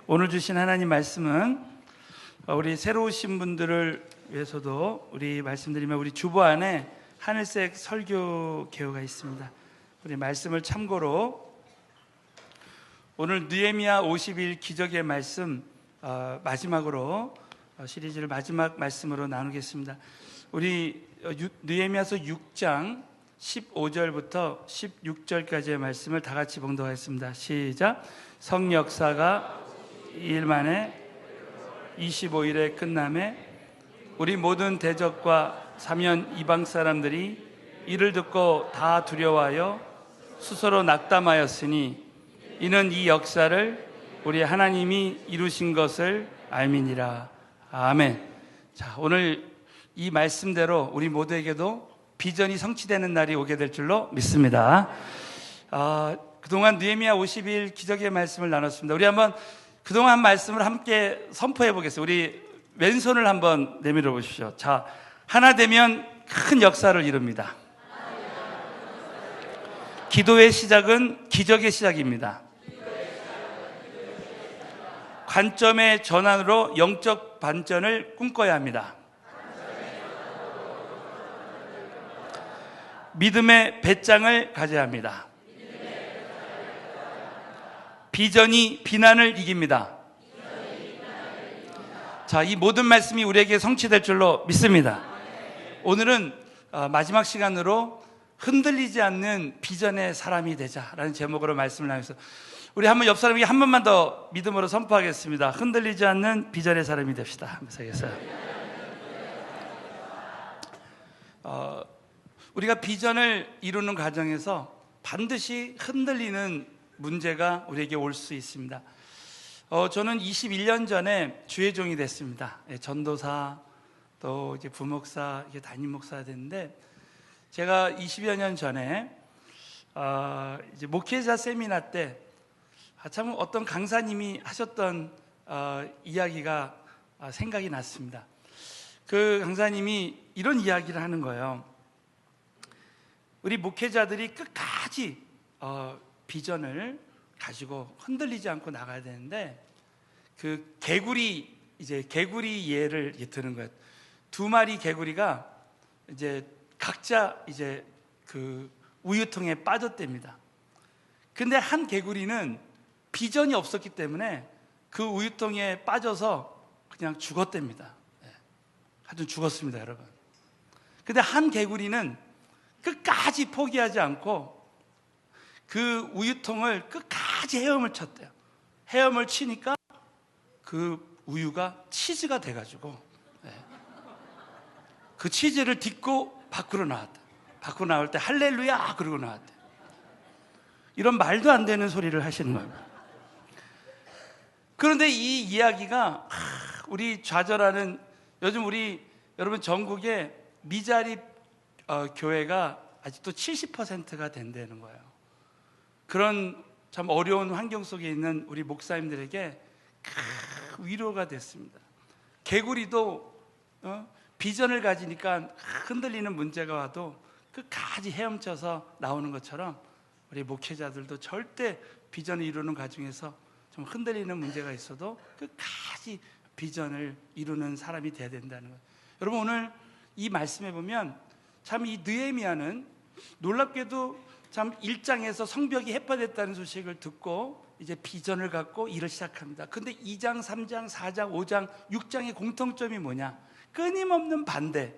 오늘 주신 하나님 말씀은 우리 새로 오신 분들을 위해서도 우리 말씀드리면 우리 주보 안에 하늘색 설교 개요가 있습니다. 우리 말씀을 참고로 오늘 느헤미야 50일 기적의 말씀 마지막으로 시리즈를 마지막 말씀으로 나누겠습니다. 우리 느헤미야서 6장 15절부터 16절까지의 말씀을 다 같이 봉독하겠습니다. 시작. 성역사가 2일 만에 25일에 끝남에 우리 모든 대적과 사면 이방 사람들이 이를 듣고 다 두려워하여 스스로 낙담하였으니 이는 이 역사를 우리 하나님이 이루신 것을 알미니라. 아멘. 자, 오늘 이 말씀대로 우리 모두에게도 비전이 성취되는 날이 오게 될 줄로 믿습니다. 그동안 느헤미야 50일 기적의 말씀을 나눴습니다. 우리 한번 그동안 말씀을 함께 선포해 보겠습니다. 우리 왼손을 한번 내밀어 보십시오. 자, 하나 되면 큰 역사를 이룹니다. 기도의 시작은 기적의 시작입니다. 관점의 전환으로 영적 반전을 꿈꿔야 합니다. 믿음의 배짱을 가져야 합니다. 비전이 비난을 이깁니다. 자, 이 모든 말씀이 우리에게 성취될 줄로 믿습니다. 오늘은 마지막 시간으로 흔들리지 않는 비전의 사람이 되자라는 제목으로 말씀을 나누면서 우리 한번 옆 사람에게 한 번만 더 믿음으로 선포하겠습니다. 흔들리지 않는 비전의 사람이 됩시다. 하면서 하겠어요. 우리가 비전을 이루는 과정에서 반드시 흔들리는 문제가 우리에게 올 수 있습니다. 저는 21년 전에 주의 종이 됐습니다. 전도사, 또 이제 부목사, 이게 담임 목사가 됐는데, 제가 20여 년 전에 이제 목회자 세미나 때 참 어떤 강사님이 하셨던 이야기가 생각이 났습니다. 그 강사님이 이런 이야기를 하는 거예요. 우리 목회자들이 끝까지 비전을 가지고 흔들리지 않고 나가야 되는데, 그 개구리 예를 드는 거예요. 두 마리 개구리가 이제 각자 이제 그 우유통에 빠졌답니다. 근데 한 개구리는 비전이 없었기 때문에 그 우유통에 빠져서 그냥 죽었답니다. 아주 죽었습니다, 여러분. 근데 한 개구리는 끝까지 포기하지 않고 그 우유통을 끝까지 헤엄을 쳤대요. 헤엄을 치니까 그 우유가 치즈가 돼가지고 그 치즈를 딛고 밖으로 나왔다. 밖으로 나올 때 할렐루야 그러고 나왔대. 이런 말도 안 되는 소리를 하시는 겁니다. 그런데 이 이야기가 우리 좌절하는, 요즘 우리 여러분 전국에 미자립 교회가 아직도 70%가 된다는 거예요. 그런 참 어려운 환경 속에 있는 우리 목사님들에게 큰 위로가 됐습니다. 개구리도 비전을 가지니까 흔들리는 문제가 와도 끝까지 헤엄쳐서 나오는 것처럼 우리 목회자들도 절대 비전을 이루는 과정에서 좀 흔들리는 문제가 있어도 끝까지 비전을 이루는 사람이 돼야 된다는 거예요. 여러분, 오늘 이 말씀에 보면 참 이 느헤미야는 놀랍게도 참 1장에서 성벽이 해파됐다는 소식을 듣고 이제 비전을 갖고 일을 시작합니다. 근데 2장, 3장, 4장, 5장, 6장의 공통점이 뭐냐? 끊임없는 반대,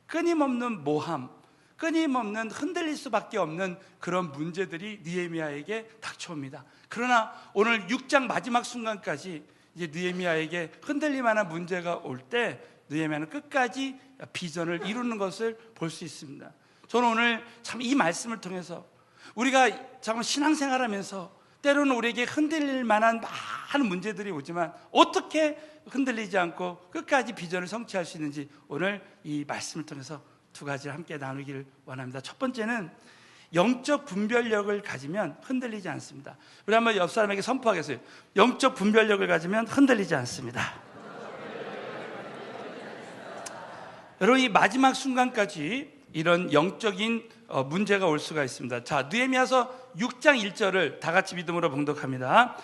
끊임없는 모함, 끊임없는 흔들릴 수밖에 없는 그런 문제들이 느헤미야에게 닥쳐옵니다. 그러나 오늘 6장 마지막 순간까지 이제 느헤미야에게 흔들릴 만한 문제가 올 때 느헤미야는 끝까지 비전을 이루는 것을 볼 수 있습니다. 저는 오늘 참 이 말씀을 통해서 우리가 참 신앙생활하면서 때로는 우리에게 흔들릴 만한 많은 문제들이 오지만 어떻게 흔들리지 않고 끝까지 비전을 성취할 수 있는지 오늘 이 말씀을 통해서 두 가지를 함께 나누기를 원합니다. 첫 번째는 영적 분별력을 가지면 흔들리지 않습니다. 우리 한번 옆 사람에게 선포하겠어요. 영적 분별력을 가지면 흔들리지 않습니다. 여러분, 이 마지막 순간까지 이런 영적인 문제가 올 수가 있습니다. 자, 느헤미야서 6장 1절을 다 같이 믿음으로 봉독합니다.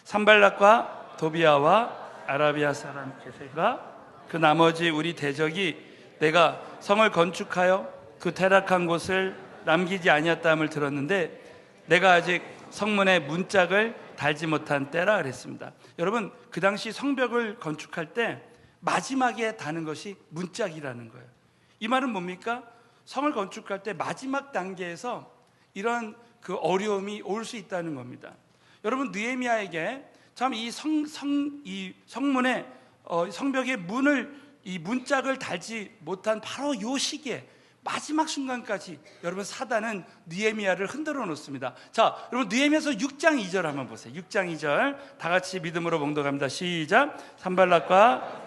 산발락과 도비아와 아라비아 사람 게셈과 그 나머지 우리 대적이 내가 성을 건축하여 그 퇴락한 곳을 남기지 아니었다함을 들었는데 내가 아직 성문에 문짝을 달지 못한 때라 그랬습니다. 여러분, 그 당시 성벽을 건축할 때 마지막에 다는 것이 문짝이라는 거예요. 이 말은 뭡니까? 성을 건축할 때 마지막 단계에서 이런 그 어려움이 올 수 있다는 겁니다. 여러분, 느헤미야에게 참 이 성문에 성벽의 문을 이 문짝을 달지 못한 바로 요 시기에 마지막 순간까지 여러분 사단은 느헤미야를 흔들어 놓습니다. 자, 여러분 느헤미야서 6장 2절 한번 보세요. 6장 2절 다 같이 믿음으로 봉독합니다. 시작. 산발락과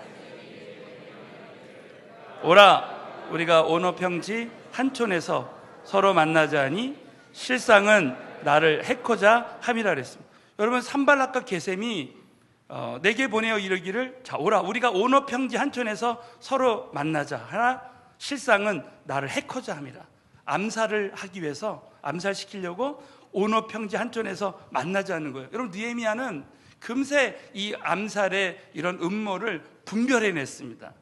오라 우리가 오노 평지 한촌에서 서로 만나자 하니 실상은 나를 해코자 함이라 그랬습니다. 여러분, 산발락과 게셈이 내게 보내어 이르기를 자 오라 우리가 오노 평지 한촌에서 서로 만나자 하나 실상은 나를 해코자 함이라. 암살을 하기 위해서 암살시키려고 오노 평지 한촌에서 만나자는 거예요. 여러분, 느헤미야는 금세 이 암살의 이런 음모를 분별해냈습니다.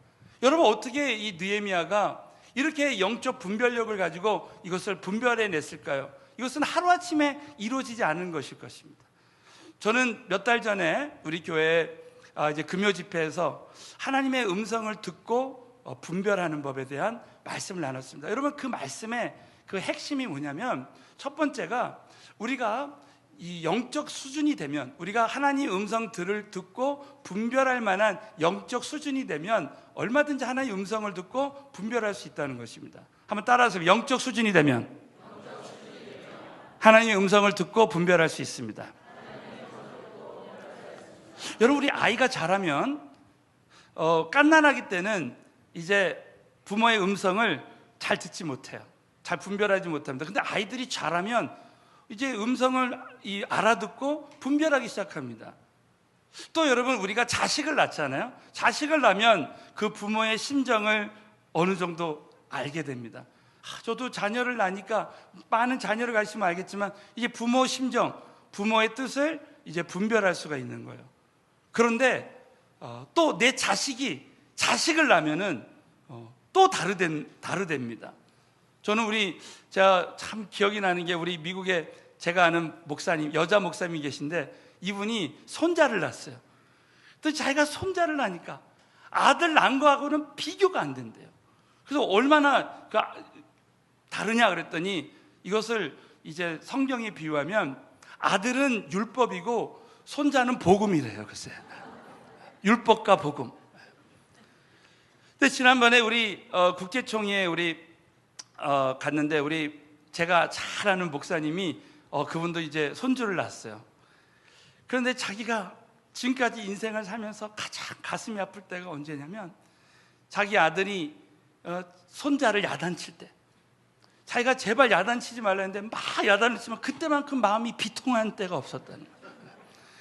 여러분, 어떻게 이 느헤미야가 이렇게 영적 분별력을 가지고 이것을 분별해냈을까요? 이것은 하루아침에 이루어지지 않은 것일 것입니다. 저는 몇 달 전에 우리 교회 이제 금요 집회에서 하나님의 음성을 듣고 분별하는 법에 대한 말씀을 나눴습니다. 여러분, 그 말씀의 그 핵심이 뭐냐면 첫 번째가 우리가 이 영적 수준이 되면 우리가 하나님 음성들을 듣고 분별할 만한 영적 수준이 되면 얼마든지 하나님 음성을 듣고 분별할 수 있다는 것입니다. 한번 따라하세요. 영적 수준이 되면 하나님 음성을 듣고 분별할 수 있습니다. 여러분, 우리 아이가 자라면 갓난아기 때는 이제 부모의 음성을 잘 듣지 못해요. 잘 분별하지 못합니다. 근데 아이들이 자라면 이제 음성을 알아듣고 분별하기 시작합니다. 또 여러분, 우리가 자식을 낳잖아요. 자식을 낳으면 그 부모의 심정을 어느 정도 알게 됩니다. 저도 자녀를 낳으니까 많은 자녀를 가지시면 알겠지만 이제 부모 심정, 부모의 뜻을 이제 분별할 수가 있는 거예요. 그런데 또 내 자식을 낳으면은 또 다르답니다. 저는 제가 참 기억이 나는 게 우리 미국에 제가 아는 목사님, 여자 목사님이 계신데 이분이 손자를 낳았어요. 또 자기가 손자를 낳으니까 아들 낳은 거하고는 비교가 안 된대요. 그래서 얼마나 다르냐 그랬더니 이것을 이제 성경에 비유하면 아들은 율법이고 손자는 복음이래요. 글쎄, 율법과 복음. 근데 지난번에 우리 국제총회에 갔는데 제가 잘 아는 목사님이 그분도 이제 손주를 낳았어요. 그런데 자기가 지금까지 인생을 살면서 가장 가슴이 아플 때가 언제냐면 자기 아들이 손자를 야단칠 때, 자기가 제발 야단치지 말라 했는데 막 야단을 치면 그때만큼 마음이 비통한 때가 없었다는 거예요.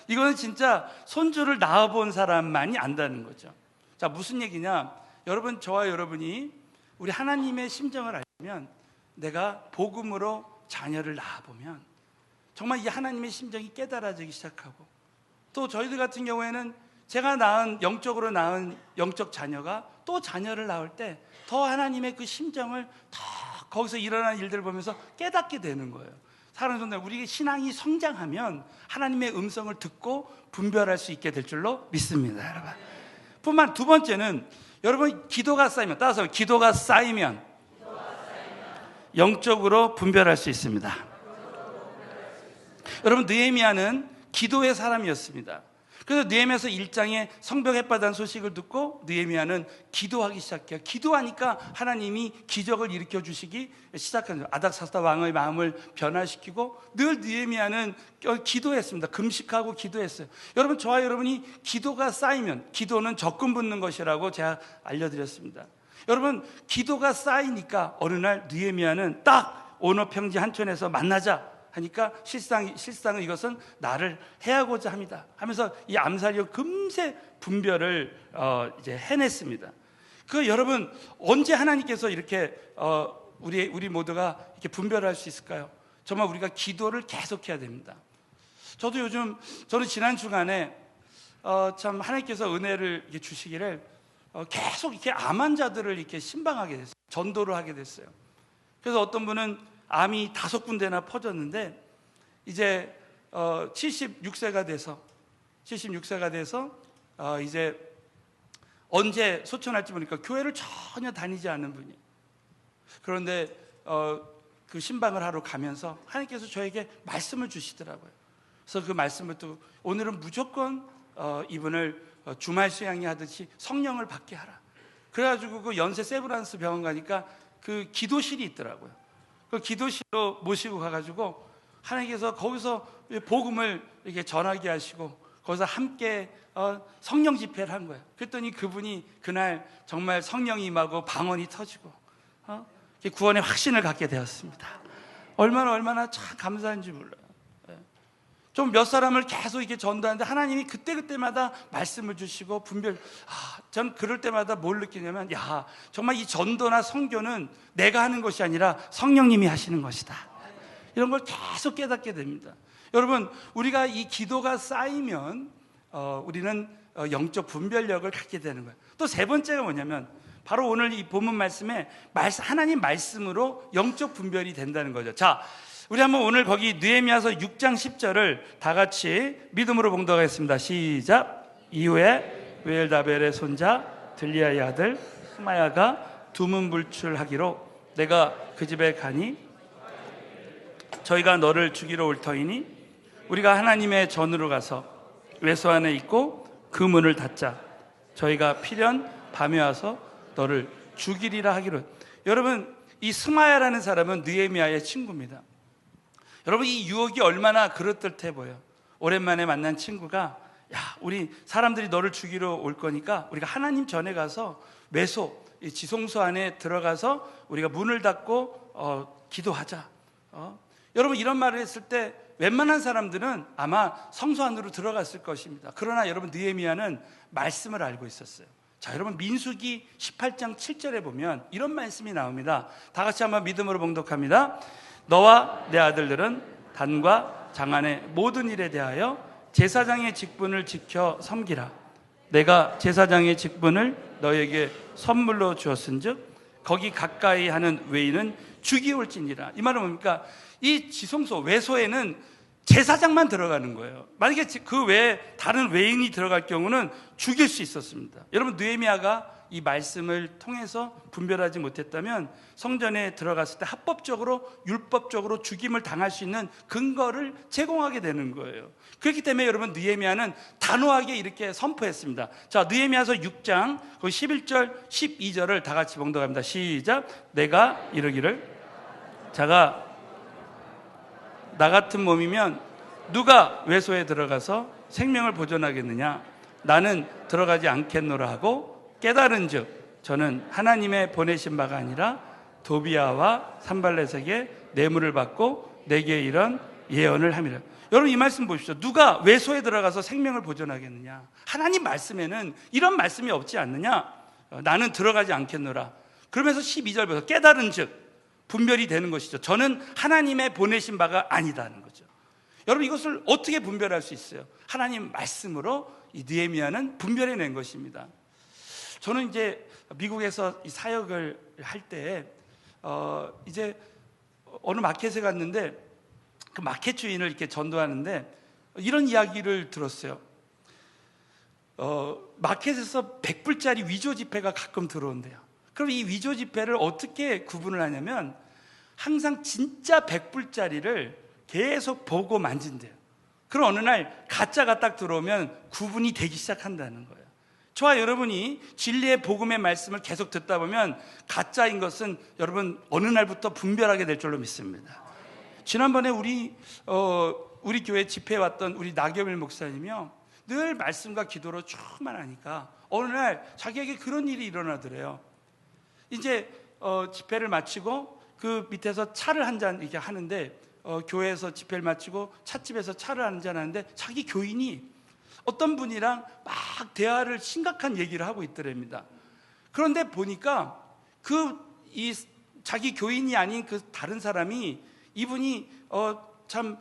이거는 진짜 손주를 낳아본 사람만이 안다는 거죠. 자, 무슨 얘기냐? 여러분, 저와 여러분이 우리 하나님의 심정을 알면, 내가 복음으로 자녀를 낳아보면 정말 이 하나님의 심정이 깨달아지기 시작하고, 또 저희들 같은 경우에는 제가 영적으로 낳은 영적 자녀가 또 자녀를 낳을 때 더 하나님의 그 심정을 더 거기서 일어나는 일들을 보면서 깨닫게 되는 거예요. 사랑하는 성도, 우리 신앙이 성장하면 하나님의 음성을 듣고 분별할 수 있게 될 줄로 믿습니다, 여러분. 두 번째는 여러분, 기도가 쌓이면, 따라서 기도가 쌓이면 영적으로 분별할 수 있습니다. 여러분, 느헤미야는 기도의 사람이었습니다. 그래서 느헤미야서 1장에 성벽 햇바다는 소식을 듣고 느헤미야는 기도하기 시작해요. 기도하니까 하나님이 기적을 일으켜 주시기 시작한 거예요. 아닥사스다 왕의 마음을 변화시키고 늘 느헤미야는 기도했습니다. 금식하고 기도했어요. 여러분, 저와 여러분이 기도가 쌓이면, 기도는 적금 붙는 것이라고 제가 알려드렸습니다. 여러분, 기도가 쌓이니까 어느 날 느헤미야는 딱 오노 평지 한촌에서 만나자 하니까 실상은 이것은 나를 해하고자 합니다 하면서 이 암살이요 금세 분별을 이제 해냈습니다. 여러분, 언제 하나님께서 이렇게 우리 모두가 이렇게 분별할 수 있을까요? 정말 우리가 기도를 계속해야 됩니다. 저는 지난 주간에 참 하나님께서 은혜를 이렇게 주시기를 계속 이렇게 암 환자들을 이렇게 신방하게 됐어요. 전도를 하게 됐어요. 그래서 어떤 분은 암이 5군데나 퍼졌는데 이제 76세가 돼서 이제 언제 소천할지 모르니까 교회를 전혀 다니지 않는 분이, 그런데 그 신방을 하러 가면서 하나님께서 저에게 말씀을 주시더라고요. 그래서 그 말씀을 또 오늘은 무조건 이분을 주말 수양이 하듯이 성령을 받게 하라. 그래가지고 그 연세 세브란스 병원 가니까 그 기도실이 있더라고요. 그 기도실로 모시고 가가지고 하나님께서 거기서 복음을 이렇게 전하게 하시고 거기서 함께 성령 집회를 한 거예요. 그랬더니 그분이 그날 정말 성령이 임하고 방언이 터지고 구원의 확신을 갖게 되었습니다. 얼마나 참 감사한지 몰라요. 좀 몇 사람을 계속 이렇게 전도하는데 하나님이 그때마다 말씀을 주시고 전 그럴 때마다 뭘 느끼냐면, 정말 이 전도나 선교는 내가 하는 것이 아니라 성령님이 하시는 것이다. 이런 걸 계속 깨닫게 됩니다. 여러분, 우리가 이 기도가 쌓이면 우리는 영적 분별력을 갖게 되는 거예요. 또 세 번째가 뭐냐면 바로 오늘 이 본문 말씀에 하나님 말씀으로 영적 분별이 된다는 거죠. 자, 우리 한번 오늘 거기 느헤미야서 6장 10절을 다 같이 믿음으로 봉독하겠습니다. 시작. 이후에 웨엘다벨의 손자 들리야의 아들 스마야가 두문불출하기로 내가 그 집에 가니 저희가 너를 죽이러 올 터이니 우리가 하나님의 전으로 가서 외소 안에 있고 그 문을 닫자. 저희가 필연 밤에 와서 너를 죽이리라 하기로. 여러분, 이 스마야라는 사람은 느헤미야의 친구입니다. 여러분, 이 유혹이 얼마나 그럴듯해 보여. 오랜만에 만난 친구가 우리 사람들이 너를 죽이러 올 거니까 우리가 하나님 전에 가서 외소, 이 지성소 안에 들어가서 우리가 문을 닫고 기도하자. 여러분, 이런 말을 했을 때 웬만한 사람들은 아마 성소 안으로 들어갔을 것입니다. 그러나 여러분, 느헤미야는 말씀을 알고 있었어요. 자, 여러분, 민수기 18장 7절에 보면 이런 말씀이 나옵니다. 다 같이 한번 믿음으로 봉독합니다. 너와 내 아들들은 단과 장안의 모든 일에 대하여 제사장의 직분을 지켜 섬기라. 내가 제사장의 직분을 너에게 선물로 주었은즉 거기 가까이 하는 외인은 죽이올지니라. 이 말은 뭡니까? 이 지성소 외소에는 제사장만 들어가는 거예요. 만약에 그 외에 다른 외인이 들어갈 경우는 죽일 수 있었습니다. 여러분, 느헤미야가 이 말씀을 통해서 분별하지 못했다면 성전에 들어갔을 때 합법적으로 율법적으로 죽임을 당할 수 있는 근거를 제공하게 되는 거예요. 그렇기 때문에 여러분, 느헤미야는 단호하게 이렇게 선포했습니다. 자, 느헤미야서 6장 11절 12절을 다 같이 봉독합니다. 시작. 내가 이르기를 자가 나 같은 몸이면 누가 외소에 들어가서 생명을 보존하겠느냐? 나는 들어가지 않겠노라 하고 깨달은즉 저는 하나님의 보내신 바가 아니라 도비야와 산발렛에게 뇌물을 받고 내게 이런 예언을 함이라. 여러분, 이 말씀 보십시오. 누가 외소에 들어가서 생명을 보존하겠느냐? 하나님 말씀에는 이런 말씀이 없지 않느냐? 나는 들어가지 않겠노라. 그러면서 12절부터 깨달은즉 분별이 되는 것이죠. 저는 하나님의 보내신 바가 아니다는 거죠. 여러분, 이것을 어떻게 분별할 수 있어요? 하나님 말씀으로 이 느헤미야는 분별해낸 것입니다. 저는 이제 미국에서 이 사역을 할 때 이제 어느 마켓에 갔는데 그 마켓 주인을 이렇게 전도하는데 이런 이야기를 들었어요. 마켓에서 100불짜리 위조 지폐가 가끔 들어온대요. 그럼 이 위조 지폐를 어떻게 구분을 하냐면 항상 진짜 100불짜리를 계속 보고 만진대요. 그럼 어느 날 가짜가 딱 들어오면 구분이 되기 시작한다는 거예요. 저와 여러분이 진리의 복음의 말씀을 계속 듣다 보면 가짜인 것은 여러분 어느 날부터 분별하게 될 줄로 믿습니다. 지난번에 우리 교회 집회에 왔던 우리 나경일 목사님이요, 늘 말씀과 기도로 충만하니까 어느 날 자기에게 그런 일이 일어나더래요. 이제 집회를 마치고 그 밑에서 차를 한 잔 이렇게 하는데 교회에서 집회를 마치고 찻집에서 차를 한 잔 하는데 자기 교인이 어떤 분이랑 막 대화를 심각한 얘기를 하고 있더랍니다. 그런데 보니까 자기 교인이 아닌 그 다른 사람이 이분이 참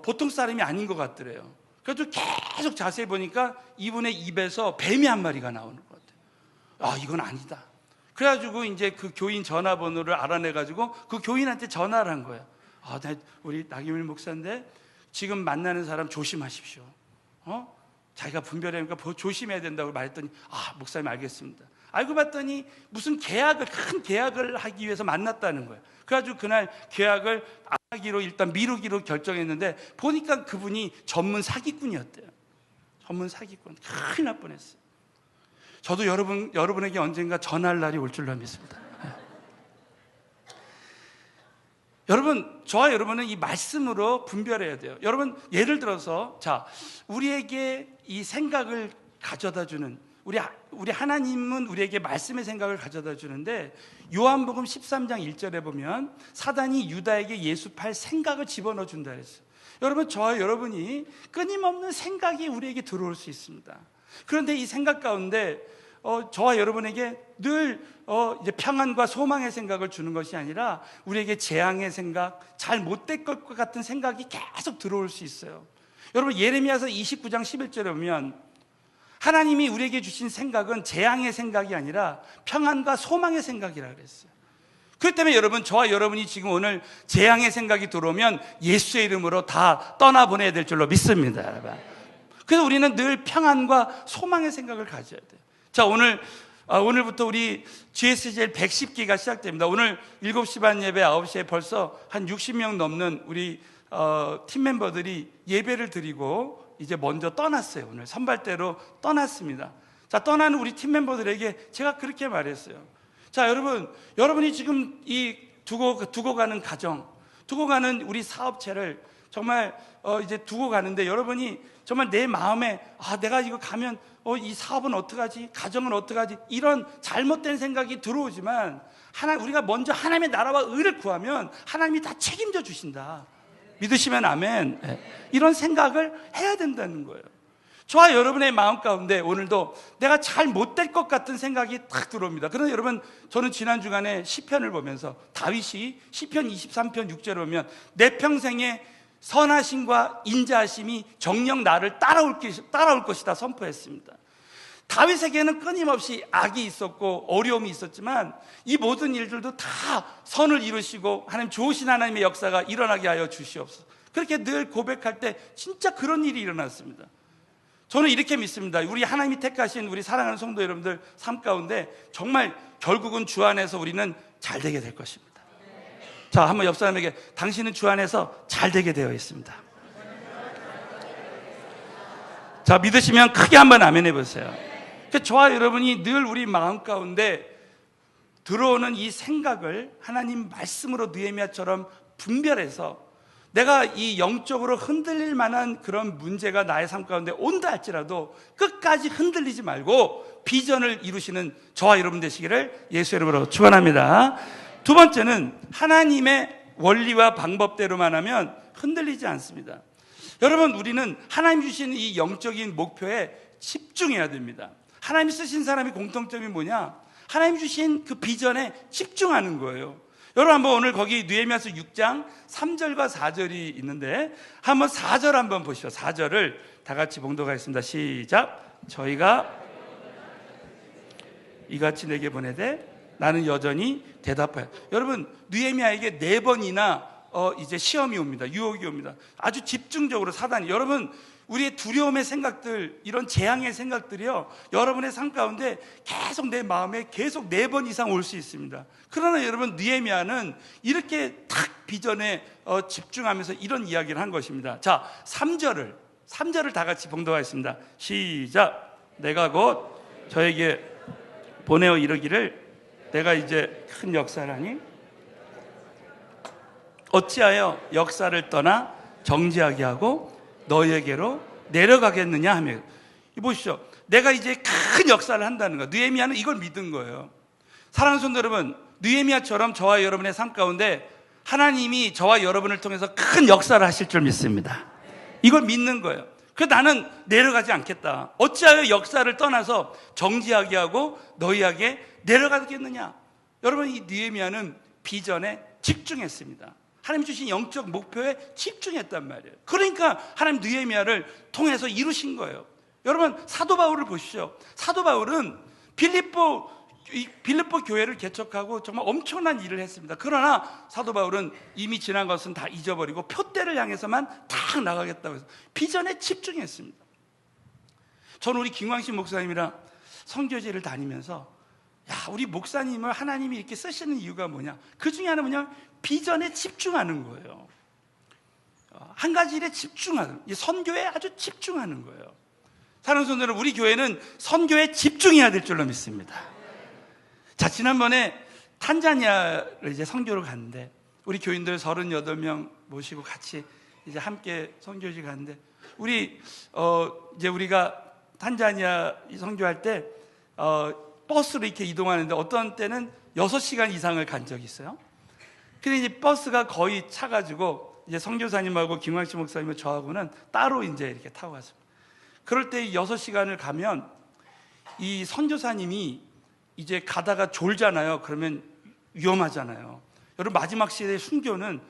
보통 사람이 아닌 것 같더래요. 그래도 계속 자세히 보니까 이분의 입에서 뱀이 한 마리가 나오는 것 같아요. 아, 이건 아니다. 그래가지고 이제 그 교인 전화번호를 알아내가지고 그 교인한테 전화를 한 거예요. 아, 우리 나경일 목사인데 지금 만나는 사람 조심하십시오. 자기가 분별하니까 조심해야 된다고 말했더니, 아, 목사님 알겠습니다. 알고 봤더니 무슨 큰 계약을 하기 위해서 만났다는 거예요. 그래가지고 그날 계약을 안 하기로 일단 미루기로 결정했는데 보니까 그분이 전문 사기꾼이었대요. 전문 사기꾼. 큰일 날 뻔했어요. 저도 여러분에게 언젠가 전할 날이 올 줄로 믿습니다. 여러분, 저와 여러분은 이 말씀으로 분별해야 돼요. 여러분, 예를 들어서 우리에게 이 생각을 가져다 주는 우리 하나님은 우리에게 말씀의 생각을 가져다 주는데 요한복음 13장 1절에 보면 사단이 유다에게 예수 팔 생각을 집어넣어 준다 그랬어요. 여러분, 저와 여러분이 끊임없는 생각이 우리에게 들어올 수 있습니다. 그런데 이 생각 가운데 저와 여러분에게 늘 이제 평안과 소망의 생각을 주는 것이 아니라 우리에게 재앙의 생각, 잘 못될 것 같은 생각이 계속 들어올 수 있어요. 여러분, 예레미야서 29장 11절에 보면 하나님이 우리에게 주신 생각은 재앙의 생각이 아니라 평안과 소망의 생각이라 그랬어요. 그렇기 때문에 여러분, 저와 여러분이 지금 오늘 재앙의 생각이 들어오면 예수의 이름으로 다 떠나보내야 될 줄로 믿습니다, 여러분. 그래서 우리는 늘 평안과 소망의 생각을 가져야 돼요. 자, 오늘부터 우리 GSGL 110기가 시작됩니다. 오늘 7시 반 예배, 9시에 벌써 한 60명 넘는 우리 팀 멤버들이 예배를 드리고 이제 먼저 떠났어요. 오늘 선발대로 떠났습니다. 자, 떠나는 우리 팀 멤버들에게 제가 그렇게 말했어요. 자, 여러분이 지금 이 두고 가는 가정, 두고 가는 우리 사업체를 정말 이제 두고 가는데 여러분이 정말 내 마음에 내가 이거 가면 이 사업은 어떡하지? 가정은 어떡하지? 이런 잘못된 생각이 들어오지만 우리가 먼저 하나님의 나라와 의를 구하면 하나님이 다 책임져 주신다. 믿으시면 아멘. 이런 생각을 해야 된다는 거예요. 저와 여러분의 마음 가운데 오늘도 내가 잘 못될 것 같은 생각이 딱 들어옵니다. 그런데 여러분, 저는 지난 주간에 시편을 보면서 다윗이 시편 23편 6절을 보면 내 평생에 선하심과 인자하심이 정녕 나를 따라올 것이다 선포했습니다. 다윗에게는 끊임없이 악이 있었고 어려움이 있었지만 이 모든 일들도 다 선을 이루시고 하나님 좋으신 하나님의 역사가 일어나게 하여 주시옵소서. 그렇게 늘 고백할 때 진짜 그런 일이 일어났습니다. 저는 이렇게 믿습니다. 우리 하나님이 택하신 우리 사랑하는 성도 여러분들 삶 가운데 정말 결국은 주 안에서 우리는 잘 되게 될 것입니다. 자, 한번 옆 사람에게 당신은 주 안에서 잘 되게 되어 있습니다. 자, 믿으시면 크게 한번 아멘 해보세요. 저와 여러분이 늘 우리 마음 가운데 들어오는 이 생각을 하나님 말씀으로 느헤미야처럼 분별해서 내가 이 영적으로 흔들릴 만한 그런 문제가 나의 삶 가운데 온다 할지라도 끝까지 흔들리지 말고 비전을 이루시는 저와 여러분 되시기를 예수 이름으로 축원합니다. 두 번째는 하나님의 원리와 방법대로만 하면 흔들리지 않습니다. 여러분, 우리는 하나님 주신 이 영적인 목표에 집중해야 됩니다. 하나님이 쓰신 사람의 공통점이 뭐냐? 하나님 주신 그 비전에 집중하는 거예요. 여러분, 한번 오늘 거기 느헤미야서 6장 3절과 4절이 있는데 한번 4절 한번 보시죠. 4절을 다 같이 봉독하겠습니다. 시작. 저희가 이같이 내게 보내되 나는 여전히 대답하여. 여러분, 느헤미야에게 4번이나 이제 시험이 옵니다. 유혹이 옵니다. 아주 집중적으로 사단이, 여러분, 우리의 두려움의 생각들, 이런 재앙의 생각들이요, 여러분의 삶 가운데 계속 내 마음에 계속 4번 이상 올 수 있습니다. 그러나 여러분, 느헤미야는 이렇게 딱 비전에 집중하면서 이런 이야기를 한 것입니다. 자, 3절을 다 같이 봉독하겠습니다. 시작. 내가 곧 저에게 보내어 이르기를 내가 이제 큰 역사를 하니 어찌하여 역사를 떠나 정지하게 하고 너희에게로 내려가겠느냐 하며. 보시죠. 내가 이제 큰 역사를 한다는 거. 느헤미야는 이걸 믿은 거예요. 사랑하는 성도 여러분, 느헤미야처럼 저와 여러분의 삶 가운데 하나님이 저와 여러분을 통해서 큰 역사를 하실 줄 믿습니다. 이걸 믿는 거예요. 그래서 나는 내려가지 않겠다. 어찌하여 역사를 떠나서 정지하게 하고 너희에게 내려가겠느냐. 여러분, 이 느헤미야는 비전에 집중했습니다. 하나님 주신 영적 목표에 집중했단 말이에요. 그러니까 하나님 느헤미야를 통해서 이루신 거예요. 여러분, 사도 바울을 보십시오. 사도 바울은 빌립보 교회를 개척하고 정말 엄청난 일을 했습니다. 그러나 사도 바울은 이미 지난 것은 다 잊어버리고 표대를 향해서만 딱 나가겠다고 해서 비전에 집중했습니다. 저는 우리 김광신 목사님이랑 선교제를 다니면서 우리 목사님을 하나님이 이렇게 쓰시는 이유가 뭐냐, 그 중에 하나는 뭐냐면 비전에 집중하는 거예요. 한 가지 일에 집중하는, 선교에 아주 집중하는 거예요. 사랑하는 성도들, 우리 교회는 선교에 집중해야 될 줄로 믿습니다. 자, 지난번에 탄자니아를 이제 선교를 갔는데 우리 교인들 38명 모시고 같이 이제 함께 선교지 갔는데 이제 우리가 탄자니아 선교할 때 버스로 이렇게 이동하는데 어떤 때는 6시간 이상을 간 적이 있어요. 근데 이제 버스가 거의 차가지고 이제 선교사님하고 김광식 목사님과 저하고는 따로 이제 이렇게 타고 갔습니다. 그럴 때 6시간을 가면 이 선교사님이 이제 가다가 졸잖아요. 그러면 위험하잖아요. 여러분, 마지막 시대의 순교는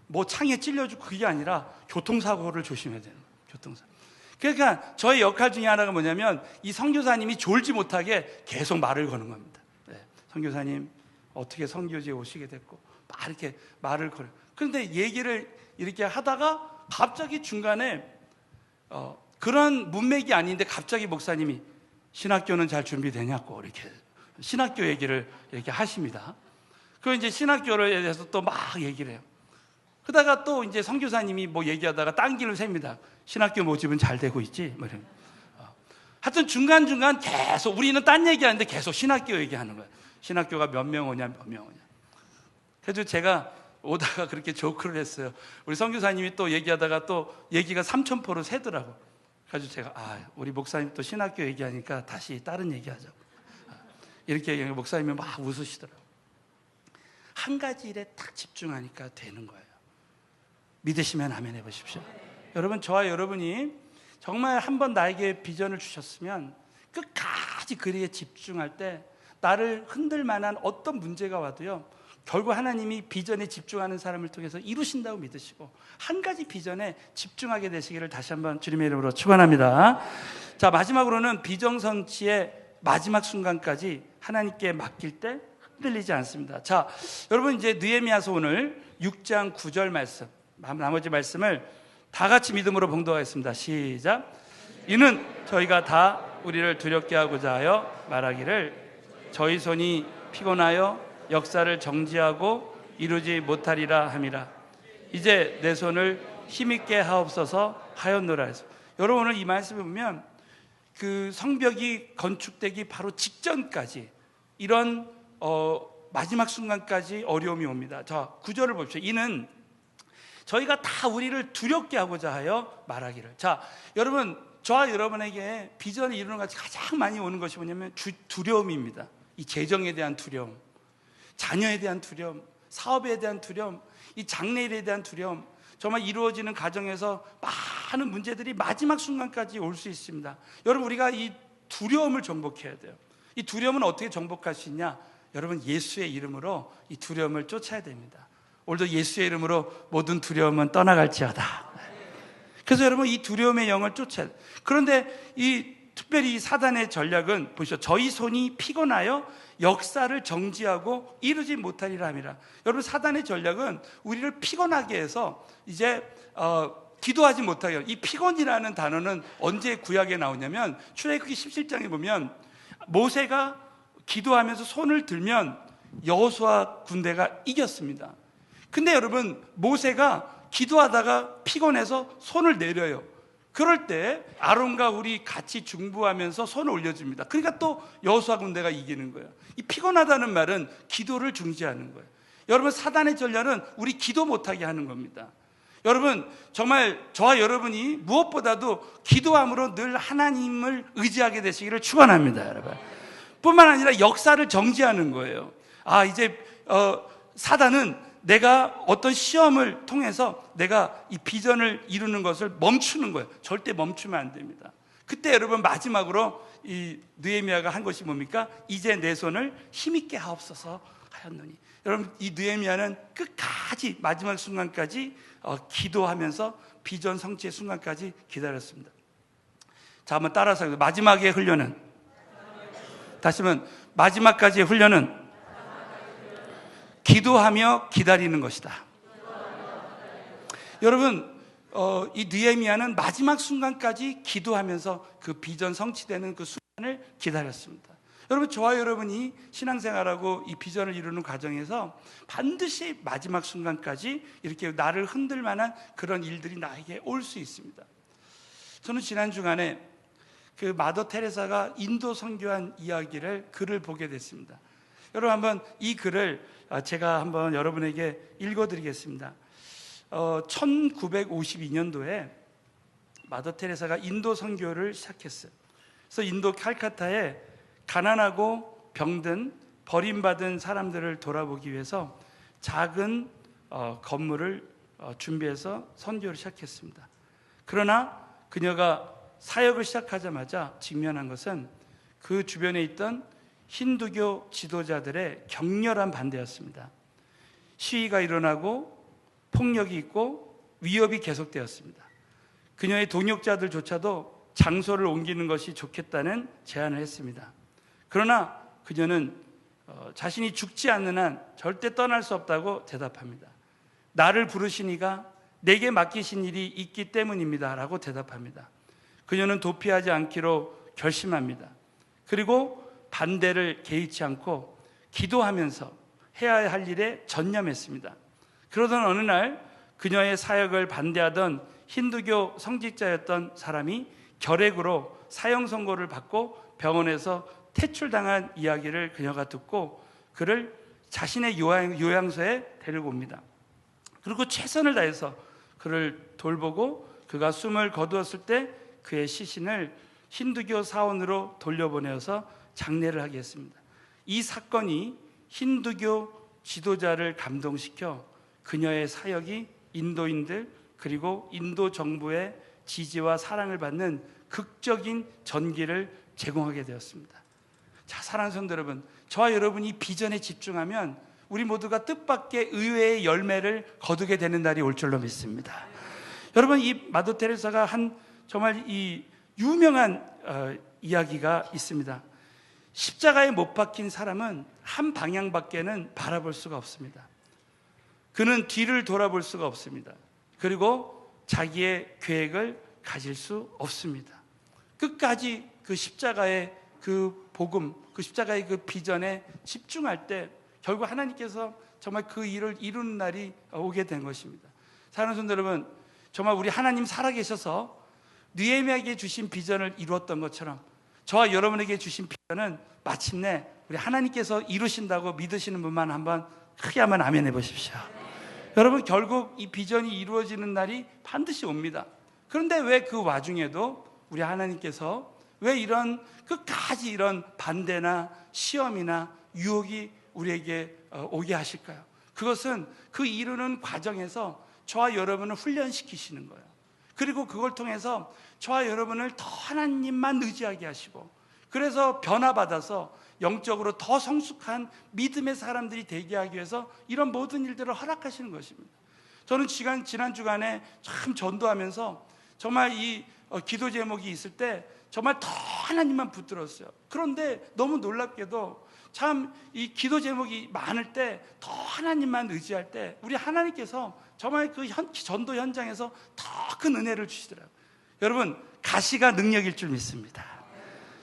뭐 창에 찔려주고 그게 아니라 교통사고를 조심해야 돼요. 교통사고. 그러니까 저의 역할 중에 하나가 뭐냐면 이 선교사님이 졸지 못하게 계속 말을 거는 겁니다. 선교사님 어떻게 선교지에 오시게 됐고 막 이렇게 말을 걸어요. 그런데 얘기를 이렇게 하다가 갑자기 중간에 그런 문맥이 아닌데 갑자기 목사님이 신학교는 잘 준비되냐고 이렇게 신학교 얘기를 이렇게 하십니다. 그 이제 신학교에 대해서 또 막 얘기를 해요. 그러다가 또 이제 선교사님이 뭐 얘기하다가 딴 길을 셉니다. 신학교 모집은 잘 되고 있지? 뭐 이런. 하여튼 중간중간 계속 우리는 딴 얘기하는데 계속 신학교 얘기하는 거예요. 신학교가 몇 명 오냐, 몇 명 오냐. 그래서 제가 오다가 그렇게 조크를 했어요. 우리 선교사님이 또 얘기하다가 또 얘기가 3,000%로 새더라고. 그래서 제가 우리 목사님 또 신학교 얘기하니까 다시 다른 얘기하자고. 이렇게 얘기하니까 목사님이 막 웃으시더라고요. 한 가지 일에 딱 집중하니까 되는 거예요. 믿으시면 아멘 해보십시오. 여러분, 저와 여러분이 정말 한번 나에게 비전을 주셨으면 끝까지 그 일에 집중할 때 나를 흔들 만한 어떤 문제가 와도요, 결국 하나님이 비전에 집중하는 사람을 통해서 이루신다고 믿으시고 한 가지 비전에 집중하게 되시기를 다시 한번 주님의 이름으로 축원합니다. 자, 마지막으로는 비정선치의 마지막 순간까지 하나님께 맡길 때 흔들리지 않습니다. 자, 여러분, 이제 느헤미야서 오늘 6장 9절 말씀, 나머지 말씀을 다 같이 믿음으로 봉독하겠습니다. 시작. 이는 저희가 다 우리를 두렵게 하고자 하여 말하기를 저희 손이 피곤하여 역사를 정지하고 이루지 못하리라 함이라. 이제 내 손을 힘있게 하옵소서 하였노라 해서, 여러분, 오늘 이 말씀을 보면 그 성벽이 건축되기 바로 직전까지 이런 마지막 순간까지 어려움이 옵니다. 자, 9절을 봅시다. 이는 저희가 다 우리를 두렵게 하고자 하여 말하기를. 자, 여러분, 저와 여러분에게 비전을 이루는 것이 가장 많이 오는 것이 뭐냐면 두려움입니다. 이 재정에 대한 두려움, 자녀에 대한 두려움, 사업에 대한 두려움, 이 장래일에 대한 두려움, 정말 이루어지는 가정에서 많은 문제들이 마지막 순간까지 올 수 있습니다. 여러분, 우리가 이 두려움을 정복해야 돼요. 이 두려움은 어떻게 정복할 수 있냐? 여러분, 예수의 이름으로 이 두려움을 쫓아야 됩니다. 오늘도 예수의 이름으로 모든 두려움은 떠나갈지어다. 그래서 여러분, 이 두려움의 영을 쫓아야 돼요. 그런데 특별히 이 사단의 전략은 보시죠. 저희 손이 피곤하여 역사를 정지하고 이루지 못하리라 함이라. 여러분, 사단의 전략은 우리를 피곤하게 해서 이제 기도하지 못하게 해요. 이 피곤이라는 단어는 언제 구약에 나오냐면 출애굽기 17장에 보면 모세가 기도하면서 손을 들면 여호수아 군대가 이겼습니다. 근데 여러분, 모세가 기도하다가 피곤해서 손을 내려요. 그럴 때 아론과 우리 같이 중보하면서 손을 올려줍니다. 그러니까 또 여호수아 군대가 이기는 거예요. 이 피곤하다는 말은 기도를 중지하는 거예요. 여러분, 사단의 전략은 우리 기도 못하게 하는 겁니다. 여러분, 정말 저와 여러분이 무엇보다도 기도함으로 늘 하나님을 의지하게 되시기를 축원합니다, 여러분. 뿐만 아니라 역사를 정지하는 거예요. 이제 사단은 내가 어떤 시험을 통해서 내가 이 비전을 이루는 것을 멈추는 거예요. 절대 멈추면 안 됩니다. 그때 여러분, 마지막으로 이 느헤미야가 한 것이 뭡니까? 이제 내 손을 힘있게 하옵소서 하얀 눈이. 여러분, 이 느헤미야는 끝까지 마지막 순간까지 기도하면서 비전 성취의 순간까지 기다렸습니다. 자, 한번 따라서 마지막에 훈련은, 다시 한번 마지막까지의 훈련은 기도하며 기다리는 것이다. 여러분, 이 느헤미야는 마지막 순간까지 기도하면서 그 비전 성취되는 그 순간을 기다렸습니다. 여러분, 저와 여러분이 신앙생활하고 이 비전을 이루는 과정에서 반드시 마지막 순간까지 이렇게 나를 흔들 만한 그런 일들이 나에게 올 수 있습니다. 저는 지난 주간에 그 마더 테레사가 인도 선교한 이야기를 글을 보게 됐습니다. 여러분, 한번 이 글을 제가 한번 여러분에게 읽어드리겠습니다. 1952년도에 마더 테레사가 인도 선교를 시작했어요. 그래서 인도 칼카타에 가난하고 병든 버림받은 사람들을 돌아보기 위해서 작은 건물을 준비해서 선교를 시작했습니다. 그러나 그녀가 사역을 시작하자마자 직면한 것은 그 주변에 있던 힌두교 지도자들의 격렬한 반대였습니다. 시위가 일어나고 폭력이 있고 위협이 계속되었습니다. 그녀의 동역자들조차도 장소를 옮기는 것이 좋겠다는 제안을 했습니다. 그러나 그녀는 자신이 죽지 않는 한 절대 떠날 수 없다고 대답합니다. 나를 부르시니가 내게 맡기신 일이 있기 때문입니다 라고 대답합니다. 그녀는 도피하지 않기로 결심합니다. 그리고 반대를 개의치 않고 기도하면서 해야 할 일에 전념했습니다. 그러던 어느 날 그녀의 사역을 반대하던 힌두교 성직자였던 사람이 결핵으로 사형 선고를 받고 병원에서 퇴출당한 이야기를 그녀가 듣고 그를 자신의 요양소에 데리고 옵니다. 그리고 최선을 다해서 그를 돌보고 그가 숨을 거두었을 때 그의 시신을 힌두교 사원으로 돌려보내어서 장례를 하게 했습니다. 이 사건이 힌두교 지도자를 감동시켜 그녀의 사역이 인도인들 그리고 인도 정부의 지지와 사랑을 받는 극적인 전기를 제공하게 되었습니다. 자, 사랑하는 성도 여러분, 저와 여러분이 비전에 집중하면 우리 모두가 뜻밖의 의외의 열매를 거두게 되는 날이 올 줄로 믿습니다. 여러분, 이 마더 테레사가 한 정말 이 유명한 이야기가 있습니다. 십자가에 못 박힌 사람은 한 방향밖에는 바라볼 수가 없습니다. 그는 뒤를 돌아볼 수가 없습니다. 그리고 자기의 계획을 가질 수 없습니다. 끝까지 그 십자가의 그 복음, 그 십자가의 그 비전에 집중할 때 결국 하나님께서 정말 그 일을 이루는 날이 오게 된 것입니다. 사랑하는 성도 여러분, 정말 우리 하나님 살아계셔서 느헤미야에게 주신 비전을 이루었던 것처럼 저와 여러분에게 주신 비전은 마침내 우리 하나님께서 이루신다고 믿으시는 분만 한번 크게 한번 아멘 해보십시오. 여러분, 결국 이 비전이 이루어지는 날이 반드시 옵니다. 그런데 왜 그 와중에도 우리 하나님께서 왜 이런 끝까지 이런 반대나 시험이나 유혹이 우리에게 오게 하실까요? 그것은 그 이루는 과정에서 저와 여러분을 훈련시키시는 거예요. 그리고 그걸 통해서 저와 여러분을 더 하나님만 의지하게 하시고, 그래서 변화받아서 영적으로 더 성숙한 믿음의 사람들이 되게 하기 위해서 이런 모든 일들을 허락하시는 것입니다. 저는 지난 주간에 참 전도하면서 정말 이 기도 제목이 있을 때 정말 더 하나님만 붙들었어요. 그런데 너무 놀랍게도 참 이 기도 제목이 많을 때 더 하나님만 의지할 때 우리 하나님께서 정말 그 전도 현장에서 더 큰 은혜를 주시더라고요. 여러분, 가시가 능력일 줄 믿습니다.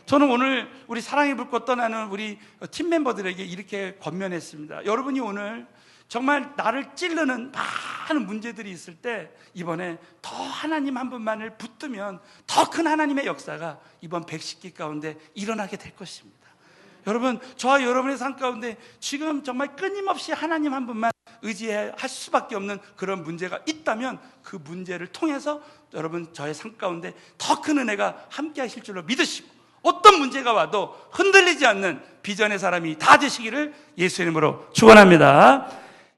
저는 오늘 우리 사랑의 불꽃 떠나는 우리 팀 멤버들에게 이렇게 권면했습니다. 여러분이 오늘 정말 나를 찌르는 많은 문제들이 있을 때 이번에 더 하나님 한 분만을 붙들면 더 큰 하나님의 역사가 이번 110기 가운데 일어나게 될 것입니다. 여러분, 저와 여러분의 삶 가운데 지금 정말 끊임없이 하나님 한 분만 의지할 수밖에 없는 그런 문제가 있다면 그 문제를 통해서 여러분 저의 삶 가운데 더 큰 은혜가 함께 하실 줄로 믿으시고, 어떤 문제가 와도 흔들리지 않는 비전의 사람이 다 되시기를 예수의 이름으로 축원합니다.